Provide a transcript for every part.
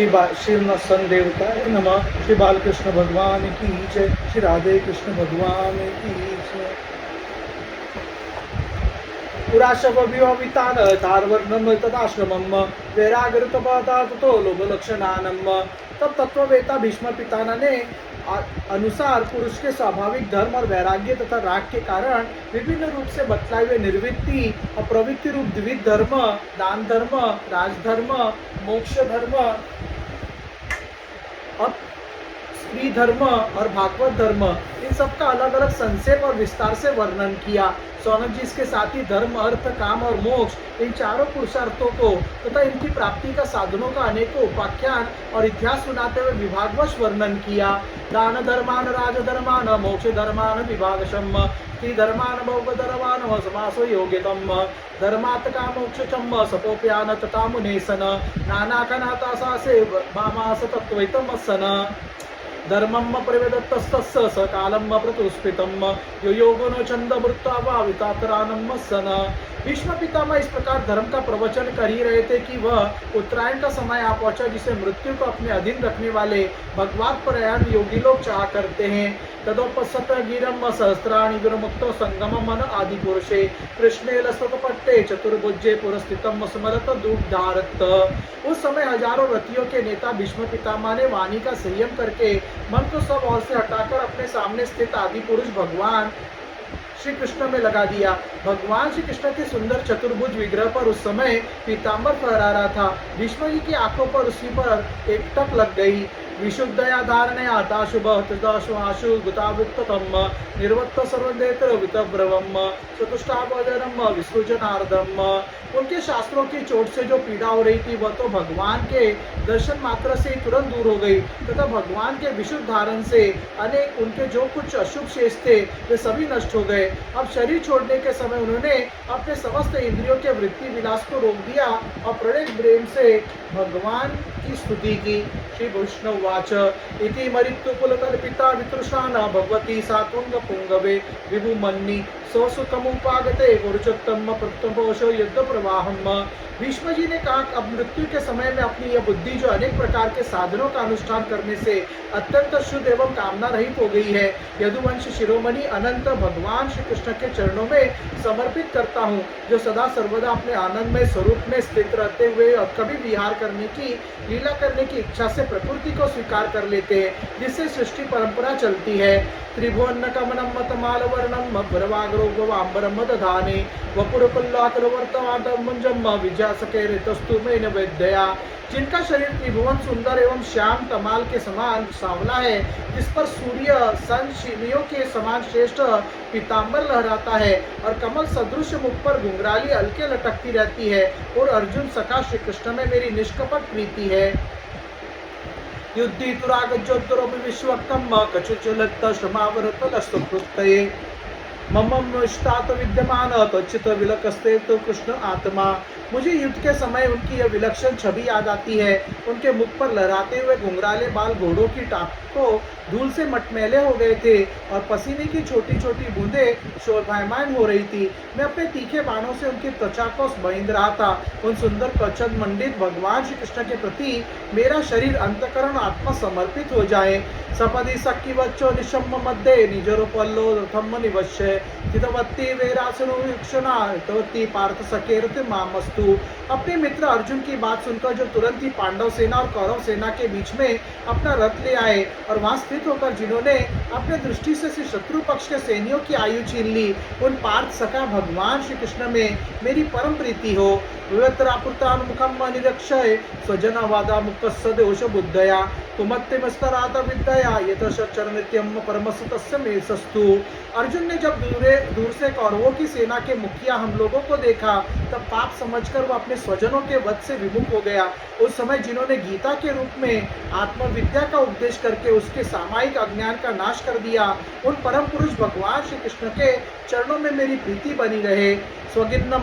श्री सन देवताय नमः। श्री बालकृष्ण भगवान की जय। श्री राधे कृष्ण भगवान की जय। पुराशवितान तारवर्णम तदाश्रमम वैराग्यतपाता ततो लोभलक्षणानम। तब तत्ववेता भीष्म पितामह ने अनुसार पुरुष के स्वाभाविक धर्म और वैराग्य तथा राग के कारण विभिन्न रूप से बतलाए हुए निर्वृत्ति और प्रवृत्ति रूप द्विविध धर्म, दान धर्म, राजधर्म, मोक्ष धर्म और स्त्री धर्म और भागवत धर्म, इन सब का अलग अलग संक्षेप और विस्तार से वर्णन किया। सौनक जी इसके साथ ही धर्म, अर्थ, काम और मोक्ष, इन चारों पुरुषार्थों को तथा इनकी प्राप्ति का साधनों का अनेकों उपाख्यान और इतिहास सुनाते हुए विभागवश वर्णन किया। दान धर्मान, राजधर्मान, मोक्ष धर्मान विभागशम, स्त्री धर्मान, भोग धर्मान, समासो योग्यतम, धर्मात् का मोक्षम सपोप्यान तथा मुनेसन, नाना कनाता से भामास तत्वैतम सन, धर्मम प्रवेदत्तस्तस्य स कालम प्रतुस्पितम यो योगो न छंद वृत्तावावितातरानम सन। भीष्म पितामह इस प्रकार धर्म का प्रवचन कर ही रहे थे कि वह उत्तरायण का समय आ पहुंचा, जिसे मृत्यु को अपने अधीन रखने वाले भगवत प्रयाण योगी लोग चाह करते हैं। तदोपसत गिरम सहस्राणि गुरुमुक्तो संगम मन आदि पुरुषे कृष्णे लसतपट्टे चतुर्भुजे पुरस्थितम स्मरत दुग्धारत। उस समय हजारों रथियों के नेता भीष्म पितामह ने वाणी का संयम करके मन को सब ओर से हटाकर अपने सामने स्थित आदि पुरुष भगवान श्री कृष्ण में लगा दिया। भगवान श्री कृष्ण के सुंदर चतुर्भुज विग्रह पर उस समय पीताम्बर फहरा रहा था। भीष्म जी की आंखों पर उसी पर एक टक लग गई। विशुद्धया धारणया ताशुभ तदाशु गुतावृत्तम निर्वत्त सर्वदेत्र वितब्रवम चतुष्टावजनम विसृजनार्दम। उनके शास्त्रों की चोट से जो पीड़ा हो रही थी वह तो भगवान के दर्शन मात्र से तुरंत दूर हो गई तथा भगवान के विशुद्ध धारण से अनेक उनके जो कुछ अशुभ शेष थे वे सभी नष्ट हो गए। अब शरीर छोड़ने के समय उन्होंने अपने समस्त इंद्रियों के वृत्ति विलास को रोक दिया और प्रणय प्रेम से भगवान की स्तुति की। श्री वैष्णव वाच इति मरित्तु कुलकल्पिता वितृषाण भगवती सात्वंग पुंगवे विभुमन्नि स्वसुखमुपागते गुरुचोत्तम प्रत्यपोषो युद्ध प्रवाहम। भीष्म जी ने कहा, अब मृत्यु के समय में अपनी यह बुद्धि जो अनेक प्रकार के साधनों का अनुष्ठान करने से अत्यंत शुद्ध एवं कामना रहित हो गई है, यदुवंश शिरोमणि अनंत भगवान श्री कृष्ण के चरणों में समर्पित करता हूँ, जो सदा सर्वदा अपने आनंदमय स्वरूप में स्थित रहते हुए और कभी विहार करने की, लीला करने की इच्छा से प्रकृति को स्वीकार कर लेते हैं, जिससे सृष्टि परंपरा चलती है। त्रिभुवन कमनम मतमाल वर्णम भरवाग्रो गवाम्बरम दधाने वपुरकुल्लातवर्तवादम मुंजम विजय सके ऋतस्तु में नवेद्या। जिनका शरीर त्रिभुवन सुंदर एवं श्याम कमाल के समान सांवला है, जिस पर सूर्य सन शिवियों के समान श्रेष्ठ पीताम्बर लहराता है और कमल सदृश मुख पर घुंघराली अलके लटकती रहती है, और अर्जुन सखा श्री कृष्ण में मेरी निष्कपट प्रीति है। युद्धि तुरागज्योतिरपि विश्वक्तम कचुचलत्त श्रमावरत लस्तुकृतये मम इष्टात विद्यमान त्वचित विलकस्ते तो कृष्ण आत्मा। मुझे युद्ध के समय उनकी यह विलक्षण छवि याद आती है। उनके मुख पर लहराते हुए घुंघराले बाल घोड़ों की टाप को धूल से मटमैले हो गए थे और पसीने की छोटी छोटी बूंदें शोभायमान हो रही थी। मैं अपने तीखे बाणों से उनकी त्वचा को बांध रहा था। उन सुंदर कवचन मंडित भगवान श्री कृष्ण के प्रति मेरा शरीर, अंतकरण, आत्मा समर्पित हो जाए। सपदि सखी बच्चो निशम्म मध्य निजरो पल्लो रथम निवश्य हितवत्ती वेरासनु वीक्षणा हितवत्ती पार्थ सकेरत मामस्तु। अपने मित्र अर्जुन की बात सुनकर जो तुरंत ही पांडव सेना और कौरव सेना के बीच में अपना रथ ले आए और वहां स्थित होकर जिन्होंने अपने दृष्टि से शत्रु पक्ष के सैनियों की आयु छीन ली, उन पार्थ सखा भगवान श्री कृष्ण में मेरी परम प्रीति हो। विवत्रापुतानुमुखम निरक्षय स्वजनवादा मुक्तस्य दोष बुद्धया कुमत्तिमस्तरात विद्या यतश्चर नित्यम परमसुतस्य मे सस्तु। अर्जुन ने जब दूर से कौरवों की सेना के मुखिया हम लोगों को देखा, तब पाप समझकर वह अपने स्वजनों के वध से विमुख हो गया। उस समय जिन्होंने गीता के रूप में आत्मविद्या का उपदेश करके उसके सामायिक अज्ञान का नाश कर दिया, उन परम पुरुष भगवान श्री कृष्ण के चरणों में मेरी प्रीति बनी रहे। स्वगिन्न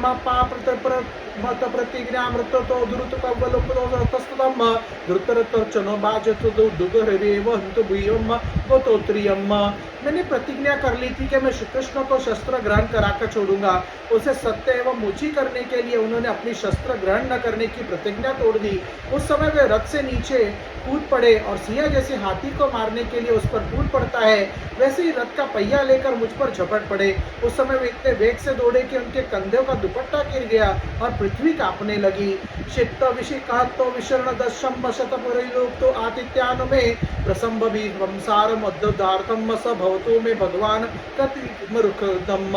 प्रतिज्ञा मृत तो दुरुत कवलोपस्तम धृतरतर्चनो बाजत दुगुरेव हन्तु भूयम् गोतोत्रियम्। मैंने प्रतिज्ञा कर ली थी कि मैं श्री कृष्ण को शस्त्र ग्रहण कराकर छोड़ूंगा। उसे सत्य एवं ऊंची करने के लिए उन्होंने अपनी शस्त्र ग्रहण न करने की प्रतिज्ञा तोड़ दी। उस समय वे रथ से नीचे कूद पड़े और सिंह जैसे हाथी को मारने के लिए उस पर कूद पड़ता है, वैसे ही रथ का पहिया लेकर मुझ पर झपट पड़े। उस समय वे इतने वेग से दौड़े कि उनके कंधों का दुपट्टा गिर गया और पृथ्वी कांपने लगी। चित्त विशिखतो विशरण दशम शतपुरैलोक्तो आतिथ्यान में प्रसंभवी वंसार मद्दार्थम स भवतो में भगवान कतिमरुखदम।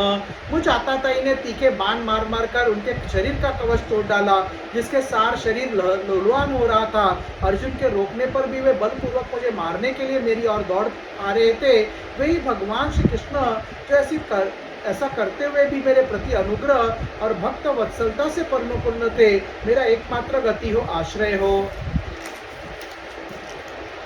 मुझ आताताई ने तीखे बाण मार मार कर उनके शरीर का कवच तोड़ डाला, जिसके सार शरीर लुलुआन हो रहा था। अर्जुन के रोकने पर भी वे बलपूर्वक मुझे मारने के लिए मेरी ओर दौड़ आ रहे थे। वही भगवान श्री कृष्ण जो ऐसा करते हुए भी मेरे प्रति अनुग्रह और भक्त वत्सलता से परिपूर्ण थे। मेरा एकमात्र गति हो, आश्रय हो।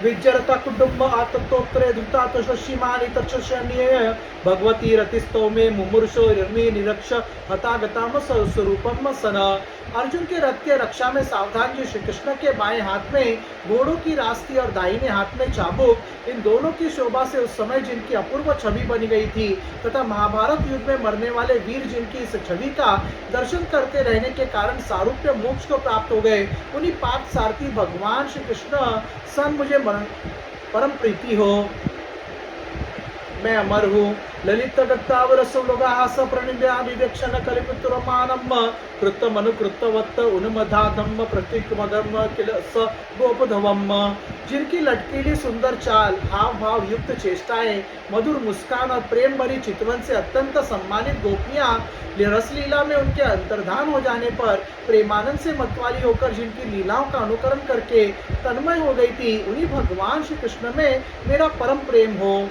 विजरता कुटुंब आतत्तोत्तरे धृता तशशिमानि तच्छन्ये भगवती रतिस्तो में मुमुर्षो निर्मी निरक्ष हतागताम स्वरूपम सन। अर्जुन के रथ के रक्षा में सावधान जी श्री कृष्ण के बाएं हाथ में घोड़ों की रास्ती और दाहिने हाथ में चाबुक, इन दोनों की शोभा से उस समय जिनकी अपूर्व छवि बनी गई थी तथा महाभारत युद्ध में मरने वाले वीर जिनकी इस छवि का दर्शन करते रहने के कारण सारूप्य मोक्ष को प्राप्त हो गए, उन्हीं पार्थ सारथी भगवान श्री कृष्ण सन मुझे परम प्रीति हो। मैं अमर हूँ। ललित गत्तावरसुलगास प्रणिव्याभिवेक्षण कलिपुत्रमानम कृतम अनुकृतवत्त उन्मधाधम प्रतिकमगम किल स गोपधवम। जिनकी लटकीली सुंदर चाल, हाव भाव युक्त चेष्टाएं, मधुर मुस्कान और प्रेम भरी चितवन से अत्यंत सम्मानित गोपियां रसलीला में उनके अंतर्धान हो जाने पर प्रेमानंद से मतवाली होकर जिनकी लीलाओं का अनुकरण करके तन्मय हो गई थी, उन्हीं भगवान श्री कृष्ण में मेरा परम प्रेम हो।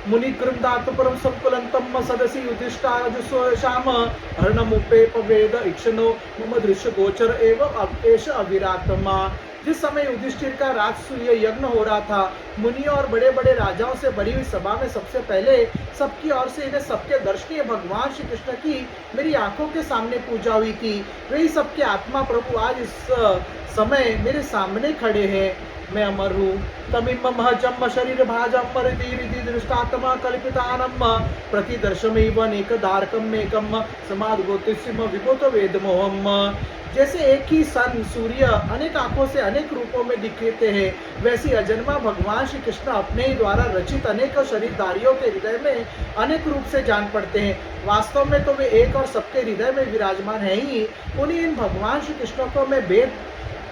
मुनि कृंदात परम संकुलंतम सदसी युधिष्ठारजुस्वशाम हर्णमुपे पवेद इक्षणो मम दृश्य गोचर एवं अवकेश अविरातमा। जिस समय युधिष्ठिर का राजसूय यज्ञ हो रहा था, मुनियों और बड़े बड़े राजाओं से भरी हुई सभा में सबसे पहले सबकी ओर से इन्हें सबके दर्शनीय भगवान श्री कृष्ण की मेरी आंखों के सामने पूजा हुई थी। वही सबके आत्मा प्रभु आज इस समय मेरे सामने खड़े हैं। मैं अमर हूँ। तमिम जम शरीर भाजम परिधि दृष्टात्मा कल्पितानम प्रतिदर्शमेव नेकदारकम एकम समादगोतिस्म विभूत वेदमोहम। जैसे एक ही सन सूर्य अनेक आंखों से अनेक रूपों में दिखते हैं, वैसी अजन्मा भगवान श्री कृष्ण अपने ही द्वारा रचित अनेक शरीरधारियों के हृदय में अनेक रूप से जान पड़ते हैं। वास्तव में तो वे एक और सबके हृदय में विराजमान है ही। उन्हीं इन भगवान श्री कृष्ण को मैं भेद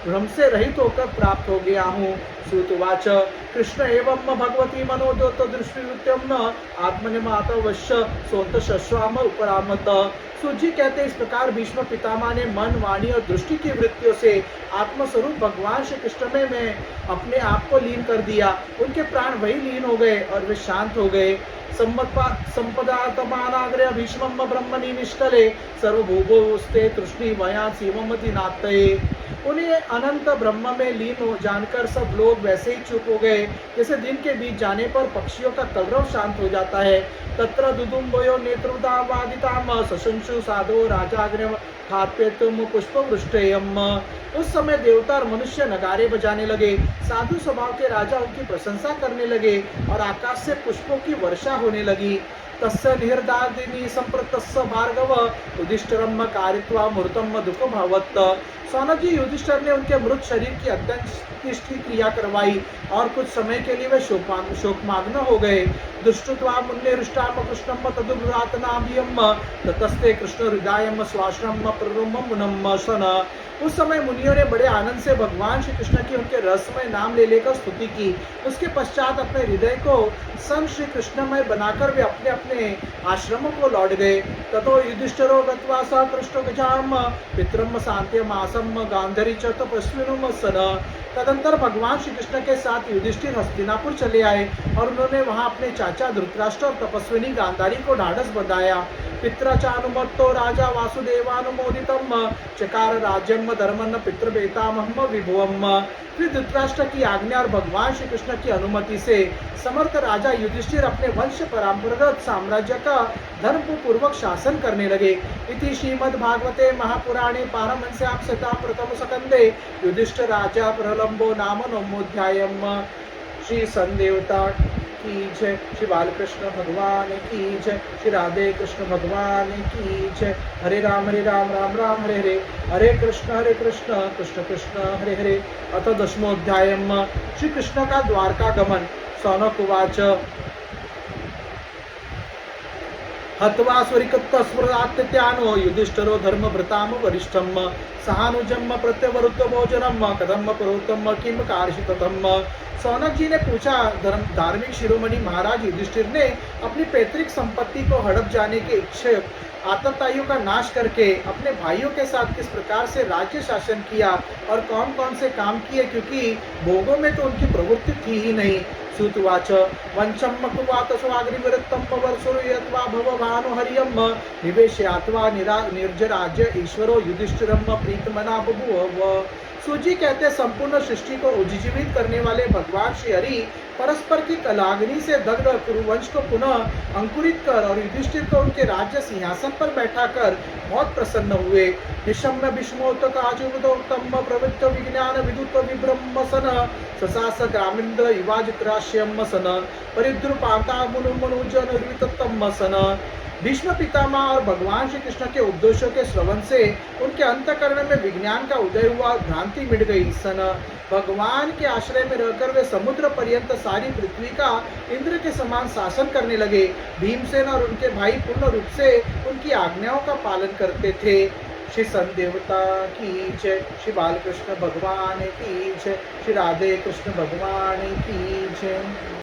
भ्रम से रहित होकर प्राप्त हो गया हूँ। श्रुतवाच कृष्ण एवं भगवती मनोदोत दृष्टिवृत्यम आत्मनिमातवश्य सोत शश्वाम उपरामत। सूजी कहते इस प्रकार भीष्म पितामह ने मन, वाणी और दृष्टि की वृत्तियों से आत्मस्वरूप भगवान श्री कृष्ण में मैं अपने आप को लीन कर दिया। उनके प्राण वही लीन हो गए और वे शांत हो गए। संपदातमानाग्रह भीष्मम ब्रह्मणि निष्कले सर्वभूभोस्ते तृष्णि मया सीममति नात्तये। उन्हें अनंत ब्रह्म में लीन हो जानकर सब लोग वैसे ही चुप हो गए जैसे दिन के बीच जाने पर पक्षियों का कलरव शांत हो जाता है। तत्र दुदुम्बयो नेत्रुदावादिताम सशंशु साधो राजाग्रह खाद्यतम पुष्पवृष्टेयम। उस समय देवता और मनुष्य नगारे बजाने लगे, साधु स्वभाव के राजा उनकी प्रशंसा करने लगे और आकाश से पुष्पों की वर्षा होने लगी। तस्य निहृदादिनी संप्रतस्य भार्गव युधिष्ठिरम कारित्वा मृतम दुख भवत्। सौनक जी युधिष्ठिर ने उनके मृत शरीर की अंत्येष्टि क्रिया करवाई और कुछ समय के लिए वे शोकमग्न हो गए। दुष्टत्वा मुन्ने हृष्टाम कृष्णम तदुरातनाभियम ततस्ते कृष्ण हृदयम स्वाश्रम प्ररुम मुनम सन। उस समय मुनियों ने बड़े आनंद से भगवान श्री कृष्ण की उनके रहस्यमय नाम ले लेकर स्तुति की। उसके पश्चात अपने हृदय को सन श्री कृष्णमय बनाकर वे अपने अपने आश्रमों को लौट गए। ततो युधिष्ठिरो गत्वा स कृष्ण गजाम पितरम शांत्यम आसम गांधरी च तपस्विनुम सन। तदंतर भगवान श्री कृष्ण के साथ युधिष्ठिर हस्तिनापुर चले आए और उन्होंने वहां अपने चाचा धृतराष्ट्र और तपस्विनी गांधारी को ढाढ़स बंधाया। पित्रा चानुमत्तो राजा वासुदेवानुमोदितम चकार राज्यम धर्मन्न पितृपेतामह विभुवम। फिर धृतराष्ट्र की आज्ञा और भगवान श्री कृष्ण की अनुमति से समर्थ राजा युधिष्ठिर अपने वंश परंपरागत साम्राज्य का धर्म पूर्वक शासन करने लगे। इति श्रीमद्भागवते महापुराणे पारमहंस्यां सता प्रथम स्कंदे युधिष्ठिर राजा प्रलंबो नाम नवमोऽध्यायः। श्री संदेवता की जय, श्री बालकृष्ण भगवान की जय, श्री राधे कृष्ण भगवान की जय। हरे राम राम राम हरे हरे, हरे कृष्ण कृष्ण कृष्ण हरे हरे। अथ दशमोऽध्यायः। श्री कृष्ण का द्वारका गमन। सौनक उवाच हत्वा स्वरिकत्तस्मृतात्यत्यानो युधिष्ठिरो धर्मभृताम वरिष्ठम सहानुजम प्रत्यवरुद्ध भोजनम कदम पुरोत्तम किम कार्षितम। सौनक जी ने पूछा, धार्मिक शिरोमणि महाराज युधिष्ठिर ने अपनी पैतृक संपत्ति को हड़प जाने के इच्छुक आतताइयों का नाश करके अपने भाइयों के साथ किस प्रकार से राज्य शासन किया और कौन कौन से काम किए, क्योंकि भोगों में तो उनकी प्रवृत्ति थी ही नहीं। सुतवाच वंशम मकुवात स्वाग्निवृत्तम वर्षुर्यत्वा भवभानुहर्यम निवेशयात्वा निर्जराज्य ईश्वरो युधिष्ठिरम प्रीतमना बभूव। सूजी कहते संपूर्ण सृष्टि को उज्जीवित करने वाले भगवान श्री हरि परस्पर की कलाग्नि से दग्ध कुरुवंश को पुनः अंकुरित कर और युधिष्ठिर को उनके राज्य सिंहासन पर बैठा कर बहुत प्रसन्न हुए। निशम्य भीष्मोत्तकाजुदोत्तम प्रवृत्त विज्ञान विदुत विब्रह्मसन ससास ग्रामीन्द्र युवाजित्राश्यम सन परिद्रुपांता मुनुमनुजन निर्विततम सन। भीष्म पितामह और भगवान श्री कृष्ण के उपदेशों के श्रवण से उनके अंतःकरण में विज्ञान का उदय हुआ, भ्रांति मिट गई। सन भगवान के आश्रय में रहकर वे समुद्र पर्यंत सारी पृथ्वी का इंद्र के समान शासन करने लगे। भीमसेन और उनके भाई पूर्ण रूप से उनकी आज्ञाओं का पालन करते थे। श्री संदेवता की जय, श्री बालकृष्ण भगवान की जय, श्री राधे कृष्ण भगवान की जय।